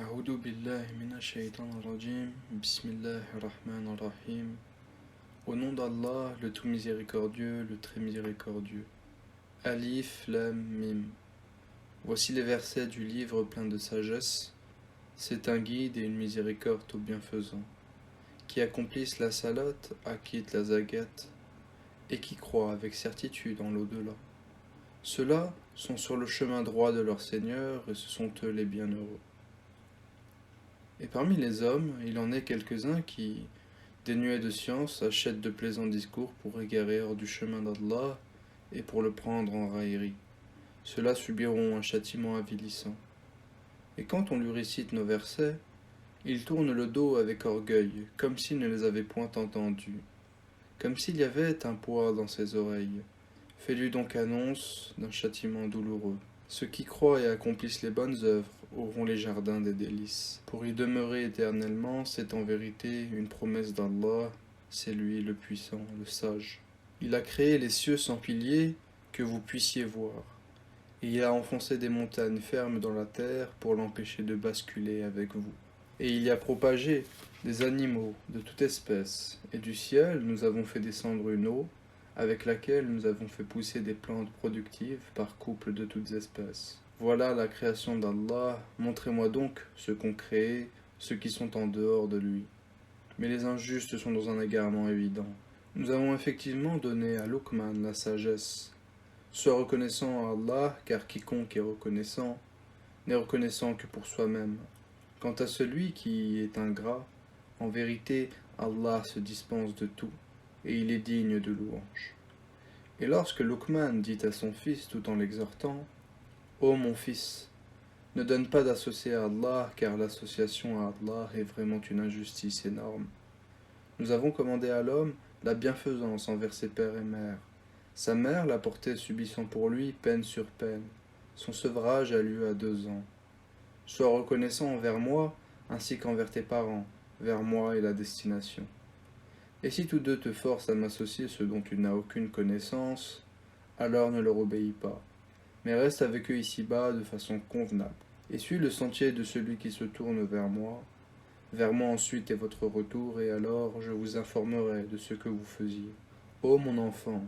أعوذ بالله من الشيطان الرجيم بسم الله الرحمن الرحيم. Au nom d'Allah, le tout miséricordieux, le très miséricordieux. Alif, Lam, Mim. Voici les versets du livre plein de sagesse. C'est un guide et une miséricorde aux bienfaisants, qui accomplissent la salate, acquittent la zakat, et qui croient avec certitude en l'au-delà. Ceux-là sont sur le chemin droit de leur Seigneur, et ce sont eux les bienheureux. Et parmi les hommes, il en est quelques-uns qui, dénués de science, achètent de plaisants discours pour égarer hors du chemin d'Allah et pour le prendre en raillerie. Ceux-là subiront un châtiment avilissant. Et quand on lui récite nos versets, il tourne le dos avec orgueil, comme s'il ne les avait point entendus, comme s'il y avait un poids dans ses oreilles. Fais-lui donc annonce d'un châtiment douloureux. Ceux qui croient et accomplissent les bonnes œuvres auront les jardins des délices. Pour y demeurer éternellement, c'est en vérité une promesse d'Allah, c'est lui le puissant, le sage. Il a créé les cieux sans piliers que vous puissiez voir, et il a enfoncé des montagnes fermes dans la terre pour l'empêcher de basculer avec vous. Et il y a propagé des animaux de toute espèce, et du ciel nous avons fait descendre une eau, avec laquelle nous avons fait pousser des plantes productives par couple de toutes espèces. Voilà la création d'Allah, montrez-moi donc ceux qu'ont créé, ceux qui sont en dehors de lui. Mais les injustes sont dans un égarement évident. Nous avons effectivement donné à Luqman la sagesse. Sois reconnaissant à Allah, car quiconque est reconnaissant n'est reconnaissant que pour soi-même. Quant à celui qui est ingrat, en vérité, Allah se dispense de tout, et il est digne de louange. Et lorsque Luqman dit à son fils tout en l'exhortant, « Ô mon fils, ne donne pas d'associé à Allah, car l'association à Allah est vraiment une injustice énorme. Nous avons commandé à l'homme la bienfaisance envers ses pères et mères. Sa mère l'a porté subissant pour lui peine sur peine. Son sevrage a lieu à 2 ans. Sois reconnaissant envers moi, ainsi qu'envers tes parents, vers moi et la destination. Et si tous deux te forcent à m'associer ce dont tu n'as aucune connaissance, alors ne leur obéis pas, mais reste avec eux ici-bas de façon convenable, et suis le sentier de celui qui se tourne vers moi ensuite est votre retour, et alors je vous informerai de ce que vous faisiez. Ô mon enfant,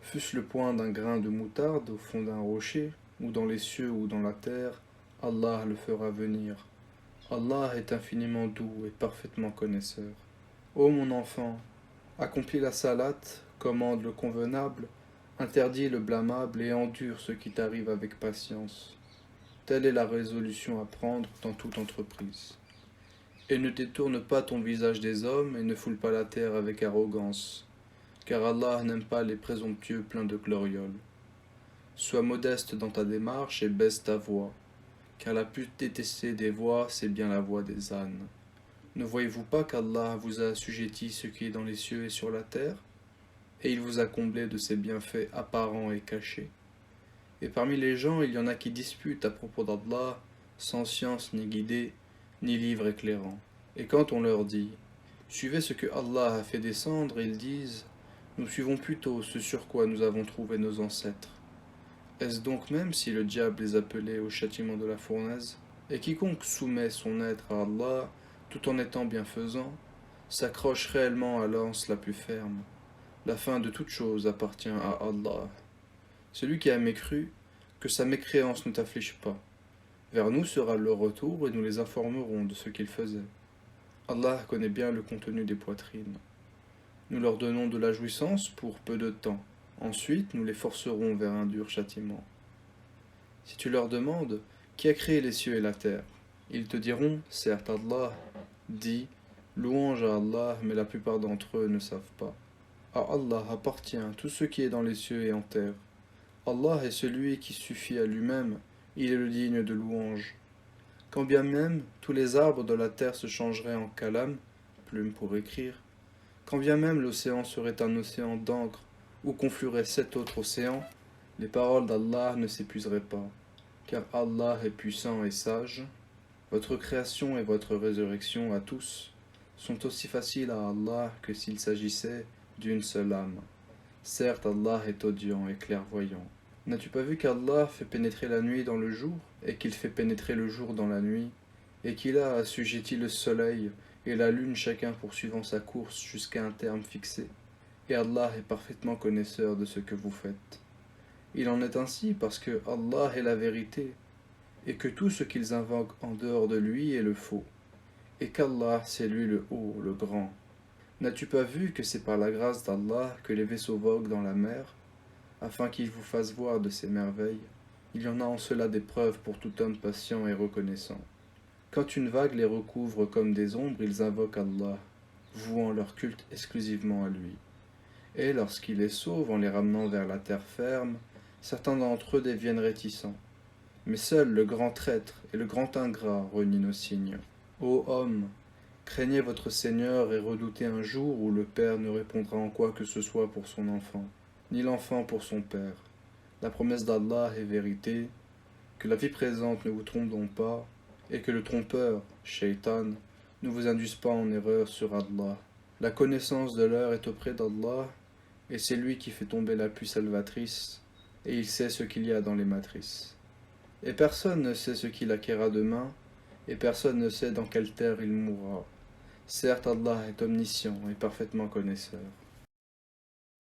fût-ce le point d'un grain de moutarde au fond d'un rocher, ou dans les cieux ou dans la terre, Allah le fera venir. Allah est infiniment doux et parfaitement connaisseur. Ô mon enfant, accomplis la salate, commande le convenable, interdis le blâmable et endure ce qui t'arrive avec patience. Telle est la résolution à prendre dans toute entreprise. Et ne détourne pas ton visage des hommes et ne foule pas la terre avec arrogance, car Allah n'aime pas les présomptueux pleins de glorioles. Sois modeste dans ta démarche et baisse ta voix, car la plus détestée des voix, c'est bien la voix des ânes. Ne voyez-vous pas qu'Allah vous a assujetti ce qui est dans les cieux et sur la terre, et il vous a comblé de ses bienfaits apparents et cachés. Et parmi les gens, il y en a qui disputent à propos d'Allah, sans science ni guidée, ni livre éclairant. Et quand on leur dit « Suivez ce que Allah a fait descendre », ils disent « Nous suivons plutôt ce sur quoi nous avons trouvé nos ancêtres. » Est-ce donc même si le diable les appelait au châtiment de la fournaise? Et quiconque soumet son être à Allah, tout en étant bienfaisant, s'accroche réellement à l'anse la plus ferme. La fin de toute chose appartient à Allah. Celui qui a mécru, que sa mécréance ne t'afflige pas. Vers nous sera leur retour et nous les informerons de ce qu'ils faisaient. Allah connaît bien le contenu des poitrines. Nous leur donnons de la jouissance pour peu de temps. Ensuite, nous les forcerons vers un dur châtiment. Si tu leur demandes « Qui a créé les cieux et la terre ?» Ils te diront « Certes Allah ». Dis « Louange à Allah », mais la plupart d'entre eux ne savent pas. À Allah appartient tout ce qui est dans les cieux et en terre. Allah est celui qui suffit à lui-même, il est le digne de louange. Quand bien même tous les arbres de la terre se changeraient en calame, plume pour écrire, quand bien même l'océan serait un océan d'encre, où conflueraient 7 autres océans, les paroles d'Allah ne s'épuiseraient pas, car Allah est puissant et sage. Votre création et votre résurrection à tous sont aussi faciles à Allah que s'il s'agissait d'une seule âme. Certes, Allah est audient et clairvoyant. N'as-tu pas vu qu'Allah fait pénétrer la nuit dans le jour, et qu'il fait pénétrer le jour dans la nuit, et qu'il a assujetti le soleil et la lune chacun poursuivant sa course jusqu'à un terme fixé, et Allah est parfaitement connaisseur de ce que vous faites. Il en est ainsi parce que Allah est la vérité, et que tout ce qu'ils invoquent en dehors de lui est le faux, et qu'Allah c'est lui le haut, le grand. N'as-tu pas vu que c'est par la grâce d'Allah que les vaisseaux voguent dans la mer, afin qu'il vous fasse voir de ses merveilles? Il y en a en cela des preuves pour tout homme patient et reconnaissant. Quand une vague les recouvre comme des ombres, ils invoquent Allah, vouant leur culte exclusivement à lui. Et lorsqu'il les sauve en les ramenant vers la terre ferme, certains d'entre eux deviennent réticents. Mais seul le grand traître et le grand ingrat renient nos signes. Ô hommes, craignez votre Seigneur et redoutez un jour où le père ne répondra en quoi que ce soit pour son enfant, ni l'enfant pour son père. La promesse d'Allah est vérité, que la vie présente ne vous trompe donc pas, et que le trompeur, Shaitan, ne vous induise pas en erreur sur Allah. La connaissance de l'heure est auprès d'Allah, et c'est lui qui fait tomber la pluie salvatrice, et il sait ce qu'il y a dans les matrices. Et personne ne sait ce qu'il acquérera demain, et personne ne sait dans quelle terre il mourra. Certes, Allah est omniscient et parfaitement connaisseur.